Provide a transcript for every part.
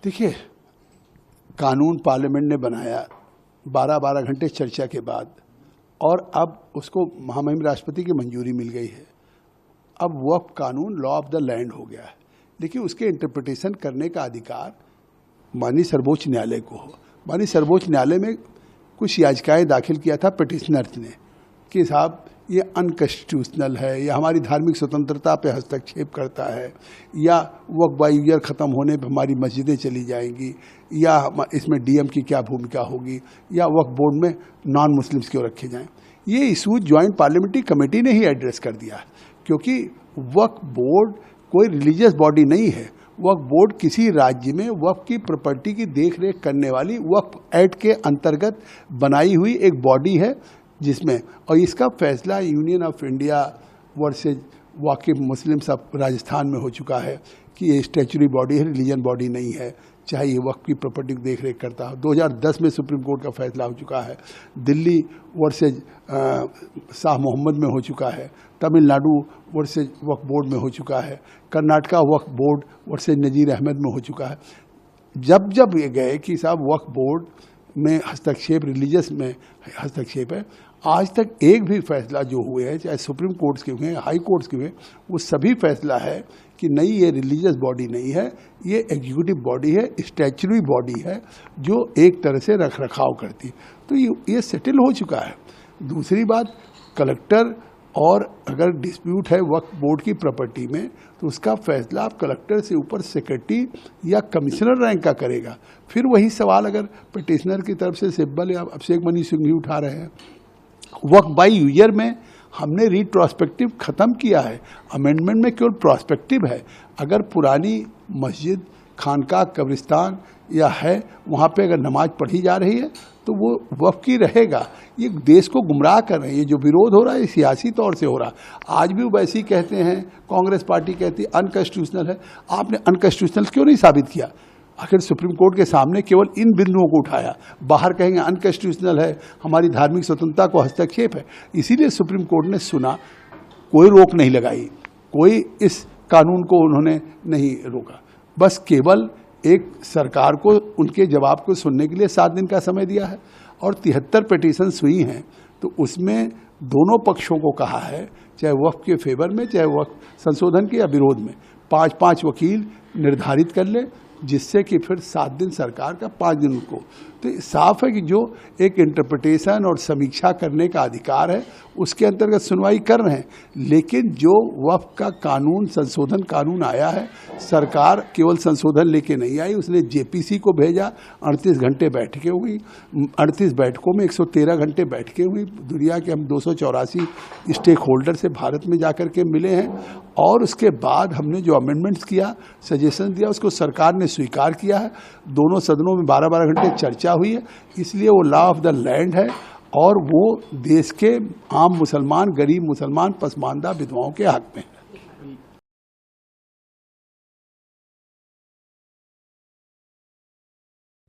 देखिए, कानून पार्लियामेंट ने बनाया 12-12 घंटे चर्चा के बाद, और अब उसको महामहिम राष्ट्रपति की मंजूरी मिल गई है। अब वक्फ कानून लॉ ऑफ द लैंड हो गया है, लेकिन उसके इंटरप्रिटेशन करने का अधिकार माननीय सर्वोच्च न्यायालय को हो। माननीय सर्वोच्च न्यायालय में कुछ याचिकाएं दाखिल किया था पिटिशनर्स ने कि साहब ये अनकॉन्स्टिट्यूशनल है, या हमारी धार्मिक स्वतंत्रता पे हस्तक्षेप करता है, या वक्फ बाय ईयर ख़त्म होने पर हमारी मस्जिदें चली जाएंगी, या इसमें डीएम की क्या भूमिका होगी, या वक्फ बोर्ड में नॉन मुस्लिम्स क्यों रखे जाएं। ये इशू ज्वाइंट पार्लियामेंट्री कमेटी ने ही एड्रेस कर दिया है, क्योंकि वक्फ बोर्ड कोई रिलीजियस बॉडी नहीं है। वक्फ बोर्ड किसी राज्य में वक्फ की प्रॉपर्टी की देख रेख करने वाली वक्फ एक्ट के अंतर्गत बनाई हुई एक बॉडी है, जिसमें, और इसका फैसला यूनियन ऑफ इंडिया वर्सेज वाकिफ मुस्लिम्स ऑफ राजस्थान में हो चुका है कि ये स्टैच्यूटरी बॉडी है, रिलीजन बॉडी नहीं है, चाहे ये वक्फ की प्रॉपर्टी की देख रेख करता हो। 2010 में सुप्रीम कोर्ट का फैसला हो चुका है। दिल्ली वर्सेज शाह मोहम्मद में हो चुका है। तमिलनाडु वर्सेज वक्फ बोर्ड में हो चुका है। कर्नाटका वक्फ बोर्ड वर्सेज नज़ीर अहमद में हो चुका है। जब जब ये गए कि साहब वक्फ बोर्ड में हस्तक्षेप, रिलीजियस में हस्तक्षेप है, आज तक एक भी फैसला जो हुए हैं, चाहे सुप्रीम कोर्ट्स के हुए, हाई कोर्ट्स के हुए, वो सभी फैसला है कि नहीं, ये रिलीजियस बॉडी नहीं है, ये एग्जीक्यूटिव बॉडी है, स्टैच्यूटरी बॉडी है जो एक तरह से रख रखाव करती है। तो ये सेटल हो चुका है। दूसरी बात, कलेक्टर, और अगर डिस्प्यूट है वक्फ बोर्ड की प्रॉपर्टी में, तो उसका फैसला आप कलेक्टर से ऊपर सेक्रेटरी या कमिश्नर रैंक का करेगा। फिर वही सवाल अगर पिटिशनर की तरफ से सिब्बल या अभिषेक मनी सिंह ही उठा रहे हैं, वक्फ बाय ईयर में हमने रिट्रोस्पेक्टिव ख़त्म किया है, अमेंडमेंट में केवल प्रोस्पेक्टिव है। अगर पुरानी मस्जिद, खानका, कब्रिस्तान या है, वहाँ पे अगर नमाज पढ़ी जा रही है तो वो वक्फ की रहेगा। ये देश को गुमराह कर रहे हैं। ये जो विरोध हो रहा है ये सियासी तौर से हो रहा है। आज भी वैसे ही कहते हैं, कांग्रेस पार्टी कहती है अनकॉन्स्टिट्यूशनल है। आपने अनकॉन्स्टिट्यूशनल क्यों नहीं साबित किया? आखिर सुप्रीम कोर्ट के सामने केवल इन बिंदुओं को उठाया, बाहर कहेंगे अनकॉन्स्टिट्यूशनल है, हमारी धार्मिक स्वतंत्रता को हस्तक्षेप है। इसीलिए सुप्रीम कोर्ट ने सुना, कोई रोक नहीं लगाई, कोई इस कानून को उन्होंने नहीं रोका, बस केवल एक सरकार को उनके जवाब को सुनने के लिए 7 दिन का समय दिया है। और 73 पिटीशंस हुई हैं, तो उसमें दोनों पक्षों को कहा है, चाहे वक्फ के फेवर में, चाहे वक्फ संशोधन के या विरोध में, 5-5 वकील निर्धारित कर ले, जिससे कि फिर 7 दिन सरकार का, 5 दिन को। तो साफ है कि जो एक इंटरप्रिटेशन और समीक्षा करने का अधिकार है, उसके अंतर्गत सुनवाई कर रहे हैं। लेकिन जो वक्फ का कानून, संशोधन कानून आया है, सरकार केवल संशोधन लेके नहीं आई, उसने जेपीसी को भेजा। 38 घंटे बैठकें हुई, 38 बैठकों में 113 घंटे बैठकें हुई। दुनिया के हम 284 स्टेक होल्डर से भारत में जाकर के मिले हैं, और उसके बाद हमने जो अमेंडमेंट्स किया, सजेशन दिया, उसको सरकार ने स्वीकार किया है। दोनों सदनों में 12-12 घंटे चर्चा हुई है। इसलिए वो लॉ ऑफ द लैंड है, और वो देश के आम मुसलमान, गरीब मुसलमान, पसमानदा विधवाओं के हक में है।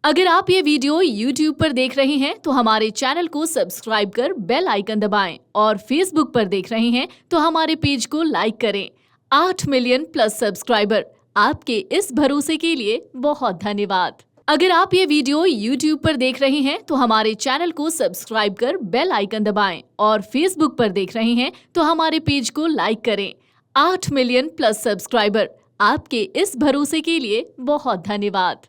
अगर आप ये वीडियो YouTube पर देख रहे हैं तो हमारे चैनल को सब्सक्राइब कर बेल आइकन दबाएं, और Facebook पर देख रहे हैं तो हमारे पेज को लाइक करें। 8 मिलियन प्लस सब्सक्राइबर, आपके इस भरोसे के लिए बहुत धन्यवाद। अगर आप ये वीडियो YouTube पर देख रहे हैं तो हमारे चैनल को सब्सक्राइब कर बेल आइकन दबाएं, और Facebook पर देख रहे हैं तो हमारे पेज को लाइक करें। 8 मिलियन प्लस सब्सक्राइबर, आपके इस भरोसे के लिए बहुत धन्यवाद।